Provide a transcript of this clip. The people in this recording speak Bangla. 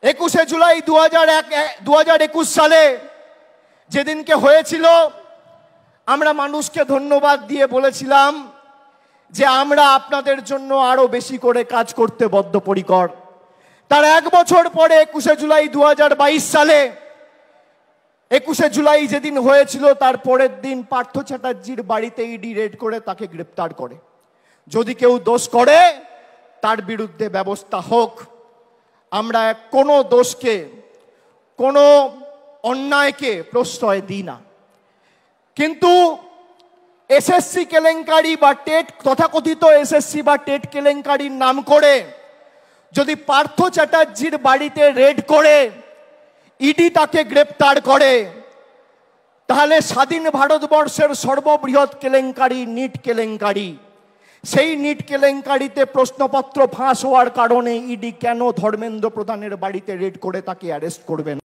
21শে জুলাই 2021 সালে যেদিনকে হয়েছিল, আমরা মানুষকে ধন্যবাদ দিয়ে বলেছিলাম যে আমরা আপনাদের জন্য আরো বেশি করে কাজ করতে বদ্ধপরিকর। তার এক বছর পরে 21শে জুলাই 2022 সালে 21শে জুলাই যেদিন হয়েছিল তার পরের দিন পার্থ চ্যাটার্জির বাড়িতে ইডি রেড করে তাকে গ্রেপ্তার করে। যদি কেউ দোষ করে তার বিরুদ্ধে ব্যবস্থা হোক। আমরা কোনো দোষকে, কোনো অন্যায়কে প্রশ্রয় দিই না। কিন্তু এসএসসি কেলেঙ্কারি বা টেট, তথাকথিত এসএসসি বা টেট কেলেঙ্কারির নাম করে যদি পার্থ চ্যাটার্জির বাড়িতে রেড করে ইডি তাকে গ্রেপ্তার করে, তাহলে স্বাধীন ভারতবর্ষের সর্ববৃহৎ কেলেঙ্কারি নিট কেলেঙ্কারি, সেই নিট কেলেঙ্কারিতে প্রশ্নপত্র ফাঁস হওয়ার কারণে ইডি কেন ধর্মেন্দ্র প্রধানের বাড়িতে রেড করে তাকে অ্যারেস্ট করবেন?